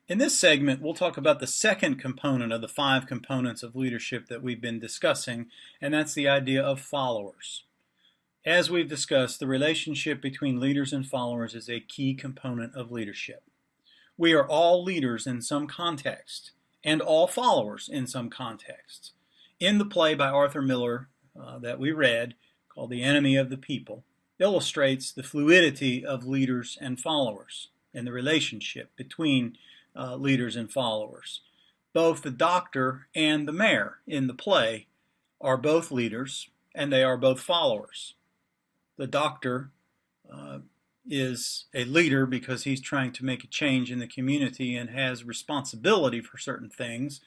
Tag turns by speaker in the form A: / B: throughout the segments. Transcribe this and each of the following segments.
A: In this segment, we'll talk about the second component of the 5 components of leadership that we've been discussing, and that's the idea of followers. As we've discussed, the relationship between leaders and followers is a key component of leadership. We are all leaders in some context, and all followers in some context. In the play by Arthur Miller that we read, called The Enemy of the People, illustrates the fluidity of leaders and followers and the relationship between leaders and followers. Both the doctor and the mayor in the play are both leaders, and they are both followers. The doctor is a leader because he's trying to make a change in the community and has responsibility for certain things,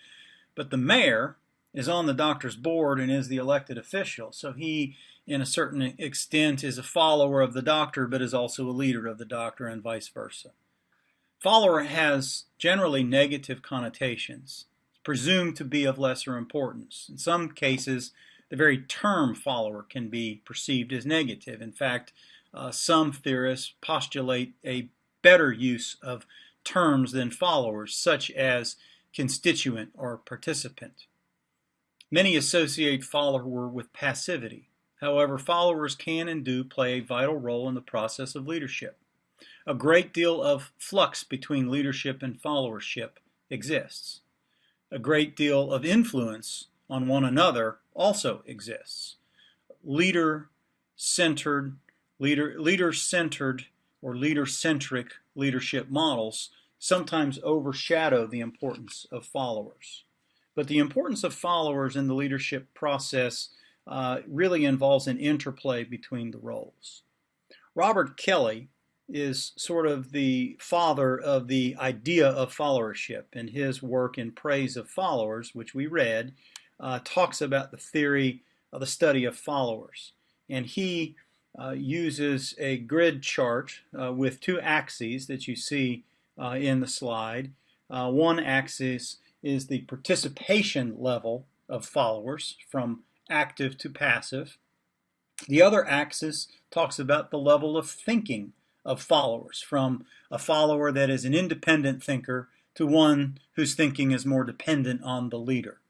A: but the mayor is on the doctor's board and is the elected official, so he, in a certain extent, is a follower of the doctor, but is also a leader of the doctor, and vice versa. Follower has generally negative connotations. It's presumed to be of lesser importance. In some cases, the very term follower can be perceived as negative. In fact, some theorists postulate a better use of terms than followers, such as constituent or participant. Many associate follower with passivity. However, followers can and do play a vital role in the process of leadership. A great deal of flux between leadership and followership exists. A great deal of influence on one another also exists. Leader-centered or leader-centric leadership models sometimes overshadow the importance of followers. But the importance of followers in the leadership process really involves an interplay between the roles. Robert Kelly is sort of the father of the idea of followership, and his work in Praise of Followers, which we read, talks about the theory of the study of followers. And he uses a grid chart with 2 axes that you see in the slide. One axis is the participation level of followers, from active to passive. The other axis talks about the level of thinking of followers, from a follower that is an independent thinker to one whose thinking is more dependent on the leader.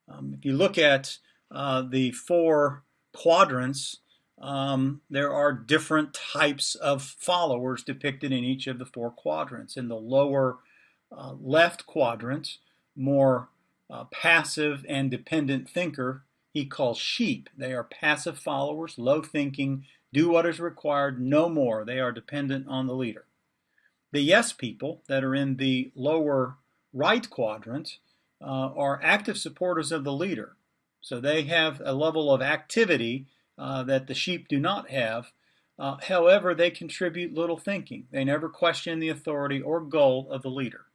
A: If you look at the 4 quadrants, there are different types of followers depicted in each of the 4 quadrants. In the lower left quadrant, more passive and dependent thinker, he calls sheep. They are passive followers, low thinking, do what is required, no more. They are dependent on the leader. The yes people that are in the lower right quadrant are active supporters of the leader. So they have a level of activity that the sheep do not have. However, they contribute little thinking. They never question the authority or goal of the leader.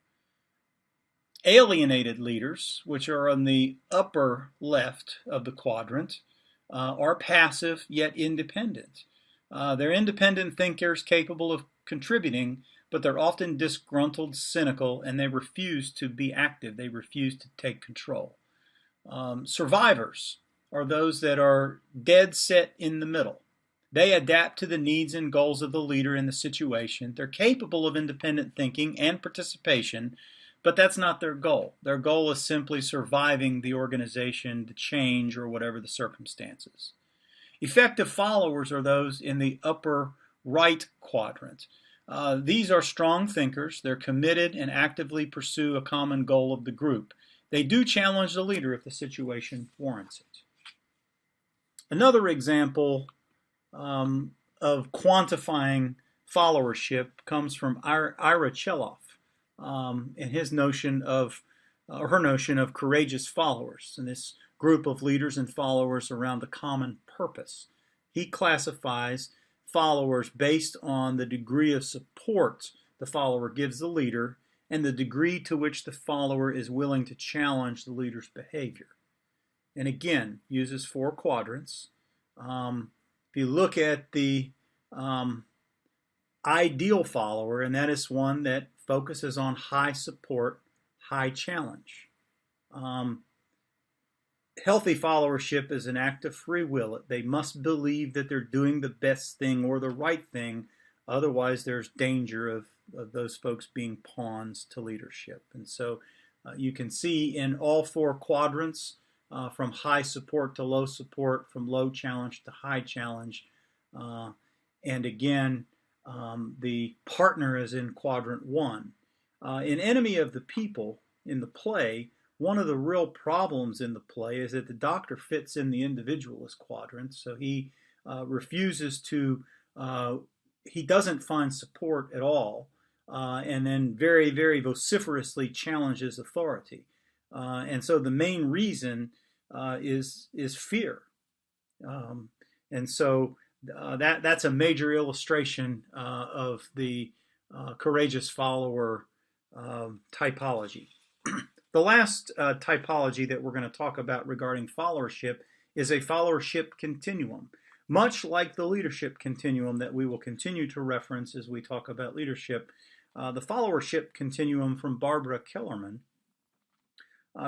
A: Alienated leaders, which are on the upper left of the quadrant, are passive yet independent. They're independent thinkers capable of contributing, but they're often disgruntled, cynical, and they refuse to be active. They refuse to take control. Survivors are those that are dead set in the middle. They adapt to the needs and goals of the leader in the situation. They're capable of independent thinking and participation, but that's not their goal. Their goal is simply surviving the organization, the change, or whatever the circumstances. Effective followers are those in the upper right quadrant. These are strong thinkers. They're committed and actively pursue a common goal of the group. They do challenge the leader if the situation warrants it. Another example of quantifying followership comes from Ira Cheloff and his notion of, her notion of courageous followers, and this group of leaders and followers around a common purpose. He classifies followers based on the degree of support the follower gives the leader and the degree to which the follower is willing to challenge the leader's behavior. And again, uses 4 quadrants. If you look at the ideal follower, and that is one that focuses on high support, high challenge. Healthy followership is an act of free will. They must believe that they're doing the best thing or the right thing. Otherwise, there's danger of of those folks being pawns to leadership. And so you can see in all four quadrants, from high support to low support, from low challenge to high challenge. And again, the partner is in quadrant 1. In Enemy of the People, in the play, one of the real problems in the play is that the doctor fits in the individualist quadrant, so he refuses to, he doesn't find support at all, and then very, very vociferously challenges authority. And so the main reason is fear. And so that's a major illustration of the courageous follower typology. The last typology that we're going to talk about regarding followership is a followership continuum. Much like the leadership continuum that we will continue to reference as we talk about leadership, the followership continuum from Barbara Kellerman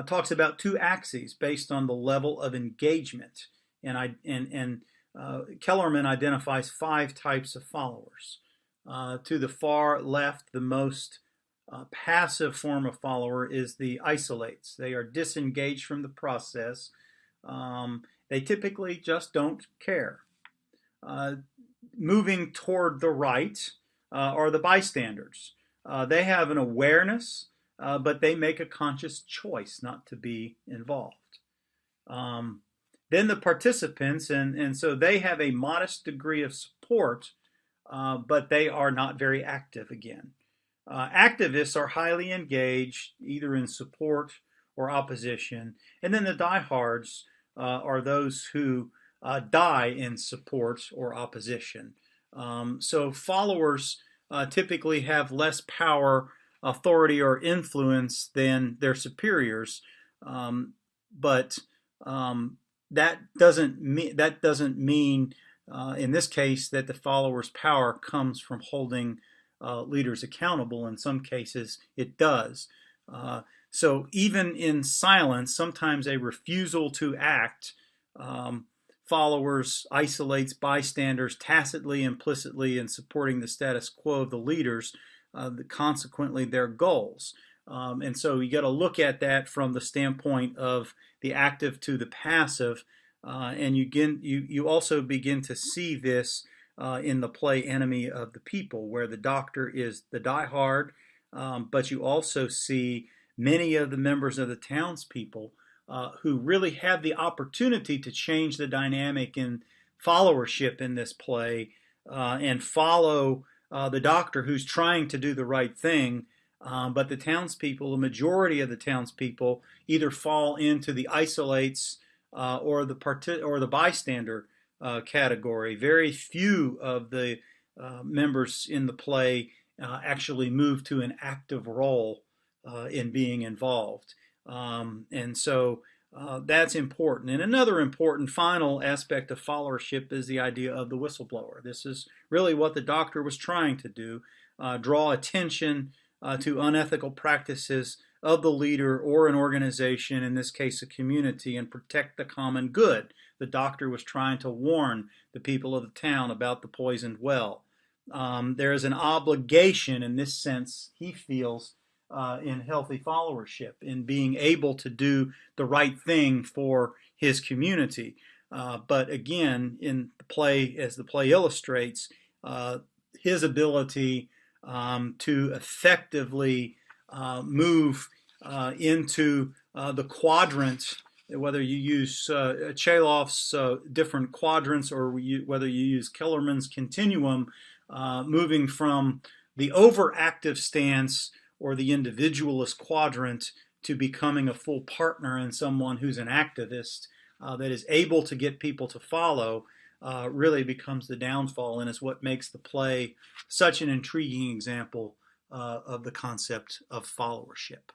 A: talks about two axes based on the level of engagement. And Kellerman identifies 5 types of followers. To the far left, the most passive form of follower is the isolates. They are disengaged from the process. They typically just don't care. Moving toward the right are the bystanders. They have an awareness, but they make a conscious choice not to be involved. Then the participants, and so they have a modest degree of support, but they are not very active again. Activists are highly engaged, either in support or opposition. And then the diehards are those who die in support or opposition. So followers typically have less power, authority, or influence than their superiors. But that doesn't mean in this case that the followers' power comes from holding leaders accountable. In some cases, it does. So even in silence, sometimes a refusal to act, followers isolates bystanders tacitly, implicitly, in supporting the status quo of the leaders, consequently their goals. And so you got to look at that from the standpoint of the active to the passive, and you also begin to see this in the play Enemy of the People, where the doctor is the diehard, but you also see many of the members of the townspeople who really have the opportunity to change the dynamic in followership in this play and follow the doctor who's trying to do the right thing. But the townspeople, the majority of the townspeople, either fall into the isolates or the bystander category. Very few of the members in the play actually move to an active role in being involved. And so that's important. And another important final aspect of followership is the idea of the whistleblower. This is really what the doctor was trying to do, draw attention to unethical practices of the leader or an organization, in this case a community, and protect the common good. The doctor was trying to warn the people of the town about the poisoned well. There is an obligation, in this sense, he feels, in healthy followership, in being able to do the right thing for his community. But again, in the play, as the play illustrates, his ability to effectively move into the quadrant, whether you use Chayloff's different quadrants or whether you use Kellerman's continuum, moving from the overactive stance or the individualist quadrant to becoming a full partner and someone who's an activist that is able to get people to follow, really becomes the downfall, and is what makes the play such an intriguing example of the concept of followership.